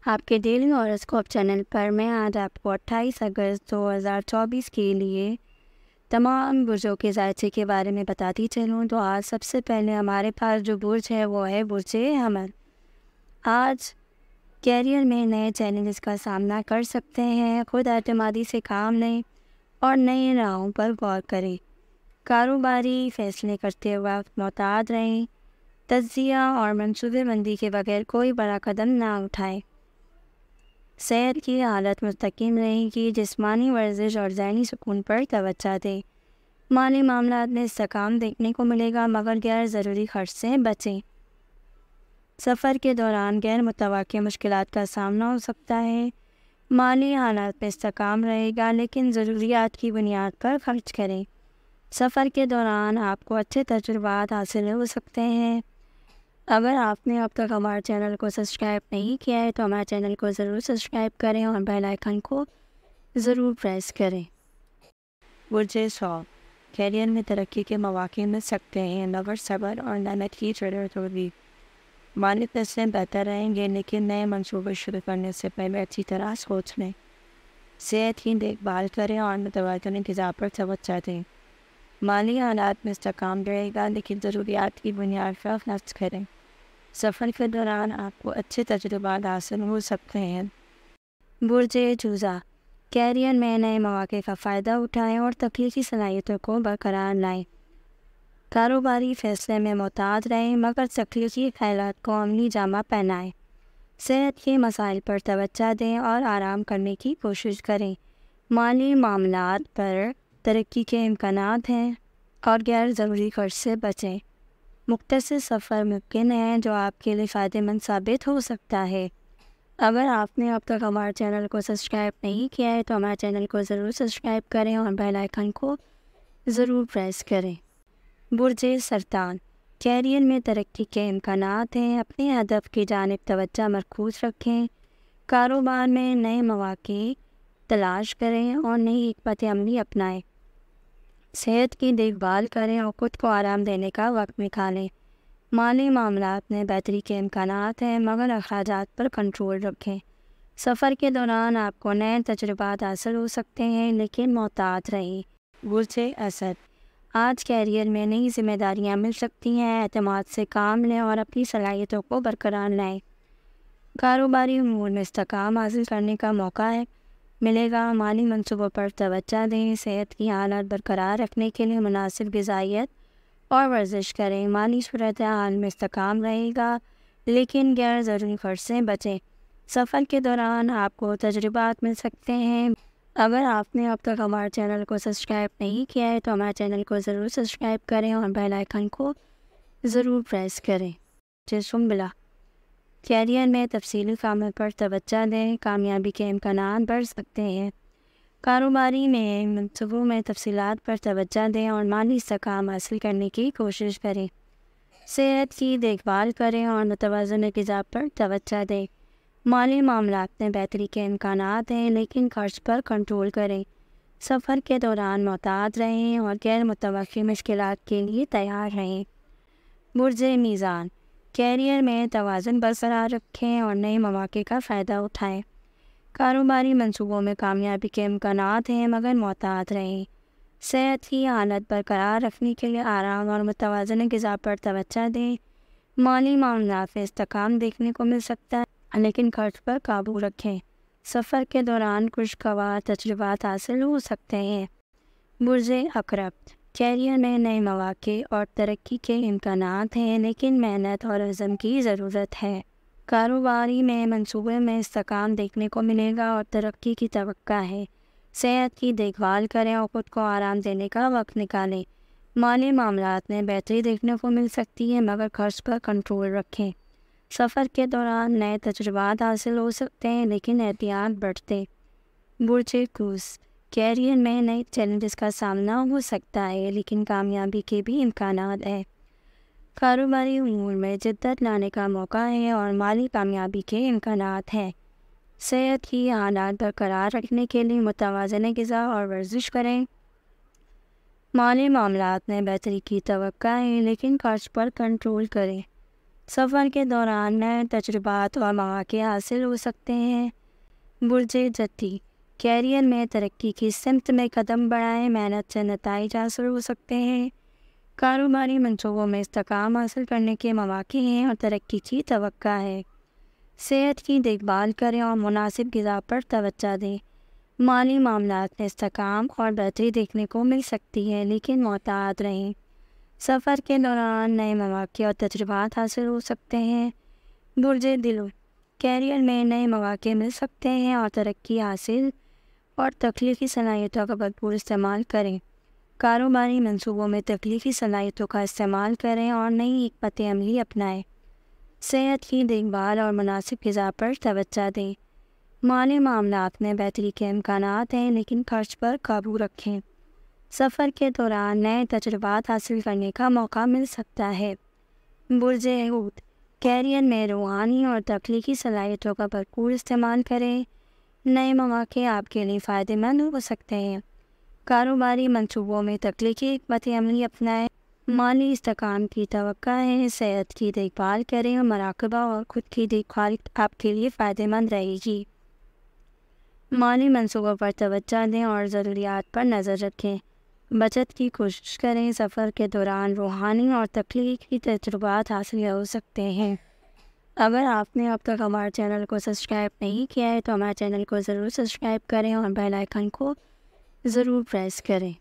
آپ کے daily horoscope channel پر میں آج آپ کو 28 اگست 2024 کے لیے تمام برجوں کے ذائچے کے بارے میں بتاتی چلوں تو آج سب سے پہلے ہمارے پاس جو برج ہے وہ ہے برج حمل۔ آج کیریئر میں نئے چیلنجز کا سامنا کر سکتے ہیں، خود اعتمادی سے کام لیں اور نئے راہوں پر غور کریں۔ کاروباری فیصلے کرتے وقت محتاط رہیں، تجزیہ اور منصوبے بندی کے بغیر کوئی بڑا قدم نہ اٹھائیں۔ صحت کی حالت مستحکم رہے گی، جسمانی ورزش اور ذہنی سکون پر توجہ دیں۔ مالی معاملات میں استحکام دیکھنے کو ملے گا مگر غیر ضروری خرچ سے بچیں۔ سفر کے دوران غیر متوقع مشکلات کا سامنا ہو سکتا ہے۔ مالی حالات میں استحکام رہے گا لیکن ضروریات کی بنیاد پر خرچ کریں۔ سفر کے دوران آپ کو اچھے تجربات حاصل ہو سکتے ہیں۔ اگر آپ نے اب تک ہمارے چینل کو سبسکرائب نہیں کیا ہے تو ہمارے چینل کو ضرور سبسکرائب کریں اور بیل آئیکن کو ضرور پریس کریں۔ برج ثور، کیریئر میں ترقی کے مواقع مل سکتے ہیں مگر صبر اور محنت کی ضرورت ہوگی۔ مالی فیصلے بہتر رہیں گے لیکن نئے منصوبے شروع کرنے سے پہلے اچھی طرح سوچ لیں۔ صحت کی دیکھ بھال کریں اور متوازن غذا پر توجہ دیں۔ مالی حالات میں استحکام رہے گا لیکن ضروریات کی بنیاد پر خرچ کریں۔ سفر کے دوران آپ کو اچھے تجربات حاصل ہو سکتے ہیں۔ برج جوزہ، کیریئر میں نئے مواقع کا فائدہ اٹھائیں اور تخلیقی صلاحیتوں کو برقرار لائیں۔ کاروباری فیصلے میں محتاط رہیں مگر تخلیقی خیالات کو عملی جامہ پہنائیں۔ صحت کے مسائل پر توجہ دیں اور آرام کرنے کی کوشش کریں۔ مالی معاملات پر ترقی کے امکانات ہیں اور غیر ضروری خرچ سے بچیں۔ مختصر سفر ممکن ہے جو آپ کے لیے فائدہ مند ثابت ہو سکتا ہے۔ اگر آپ نے اب تک ہمارے چینل کو سبسکرائب نہیں کیا ہے تو ہمارے چینل کو ضرور سبسکرائب کریں اور بیل آئیکن کو ضرور پریس کریں۔ برج سرطان، کیریئر میں ترقی کے امکانات ہیں، اپنے ہدف کی جانب توجہ مرکوز رکھیں۔ کاروبار میں نئے مواقع تلاش کریں اور نئی حکمت عملی اپنائیں۔ صحت کی دیکھ بھال کریں اور خود کو آرام دینے کا وقت نکالیں۔ مالی معاملات میں بہتری کے امکانات ہیں مگر اخراجات پر کنٹرول رکھیں۔ سفر کے دوران آپ کو نئے تجربات حاصل ہو سکتے ہیں لیکن محتاط رہیں۔ برج اسد، آج کیریئر میں نئی ذمہ داریاں مل سکتی ہیں، اعتماد سے کام لیں اور اپنی صلاحیتوں کو برقرار لائیں۔ کاروباری امور میں استحکام حاصل کرنے کا موقع ملے گا۔ مالی منصوبوں پر توجہ دیں۔ صحت کی حالت برقرار رکھنے کے لیے مناسب غذائیت اور ورزش کریں۔ مالی صورتحال میں استحکام رہے گا لیکن غیر ضروری خرچ سے بچیں۔ سفر کے دوران آپ کو تجربات مل سکتے ہیں۔ اگر آپ نے اب تک ہمارے چینل کو سبسکرائب نہیں کیا ہے تو ہمارے چینل کو ضرور سبسکرائب کریں اور بیل آئیکن کو ضرور پریس کریں۔ سنبلہ، کیریئر میں تفصیلی کاموں پر توجہ دیں، کامیابی کے امکانات بڑھ سکتے ہیں۔ کاروباری میں منصوبوں میں تفصیلات پر توجہ دیں اور مالی استحکام حاصل کرنے کی کوشش کریں۔ صحت کی دیکھ بھال کریں اور متوازن غذا پر توجہ دیں۔ مالی معاملات میں بہتری کے امکانات ہیں لیکن خرچ پر کنٹرول کریں۔ سفر کے دوران محتاط رہیں اور غیر متوقع مشکلات کے لیے تیار رہیں۔ برج میزان، کیریئر میں توازن برقرار رکھیں اور نئے مواقع کا فائدہ اٹھائیں۔ کاروباری منصوبوں میں کامیابی کے امکانات ہیں مگر محتاط رہیں۔ صحت کی حالت برقرار رکھنے کے لیے آرام اور متوازن غذا پر توجہ دیں۔ مالی معاملات میں استحکام دیکھنے کو مل سکتا ہے لیکن خرچ پر قابو رکھیں۔ سفر کے دوران خوشگوار تجربات حاصل ہو سکتے ہیں۔ برج عقرب، کیریئر میں نئے مواقع اور ترقی کے امکانات ہیں لیکن محنت اور عزم کی ضرورت ہے۔ کاروباری میں منصوبے میں استحکام دیکھنے کو ملے گا اور ترقی کی توقع ہے۔ صحت کی دیکھ بھال کریں اور خود کو آرام دینے کا وقت نکالیں۔ مالی معاملات میں بہتری دیکھنے کو مل سکتی ہے مگر خرچ پر کنٹرول رکھیں۔ سفر کے دوران نئے تجربات حاصل ہو سکتے ہیں لیکن احتیاط برتیں۔ برج قوس، کیریئر میں نئے چیلنجز کا سامنا ہو سکتا ہے لیکن کامیابی کے بھی امکانات ہیں۔ کاروباری امور میں جدت لانے کا موقع ہے اور مالی کامیابی کے امکانات ہیں۔ صحت کی حالات برقرار رکھنے کے لیے متوازن غذا اور ورزش کریں۔ مالی معاملات میں بہتری کی توقع ہے لیکن خرچ پر کنٹرول کریں۔ سفر کے دوران نئے تجربات اور مواقع حاصل ہو سکتے ہیں۔ برج جدی، کیریئر میں ترقی کی سمت میں قدم بڑھائیں، محنت سے نتائج حاصل ہو سکتے ہیں۔ کاروباری منصوبوں میں استحکام حاصل کرنے کے مواقع ہیں اور ترقی کی توقع ہے۔ صحت کی دیکھ بھال کریں اور مناسب غذا پر توجہ دیں۔ مالی معاملات میں استحکام اور بہتری دیکھنے کو مل سکتی ہے، لیکن محتاط رہیں۔ سفر کے دوران نئے مواقع اور تجربات حاصل ہو سکتے ہیں۔ برج دلو، کیریئر میں نئے مواقع مل سکتے ہیں اور ترقی حاصل اور تخلیقی صلاحیتوں کا بھرپور استعمال کریں۔ کاروباری منصوبوں میں تخلیقی صلاحیتوں کا استعمال کریں اور نئی حکمت عملی اپنائیں۔ صحت کی دیکھ بھال اور مناسب غذا پر توجہ دیں۔ مالی معاملات میں بہتری کے امکانات ہیں، لیکن خرچ پر قابو رکھیں۔ سفر کے دوران نئے تجربات حاصل کرنے کا موقع مل سکتا ہے۔ برج حوت، کیریئر میں روحانی اور تخلیقی صلاحیتوں کا بھرپور استعمال کریں۔ نئے مواقع آپ کے لیے فائدہ مند ہو سکتے ہیں۔ کاروباری منصوبوں میں تخلیقی حکمت عملی اپنائیں۔ مالی استحکام کی توقع ہے۔ صحت کی دیکھ بھال کریں اور مراقبہ اور خود کی دیکھ بھال آپ کے لیے فائدہ مند رہے گی۔ مالی منصوبوں پر توجہ دیں اور ضروریات پر نظر رکھیں۔ بچت کی کوشش کریں۔ سفر کے دوران روحانی اور تخلیقی تجربات حاصل ہو سکتے ہیں۔ اگر آپ نے اب تک ہمارے چینل کو سبسکرائب نہیں کیا ہے تو ہمارے چینل کو ضرور سبسکرائب کریں اور بیل آئیکن کو ضرور پریس کریں۔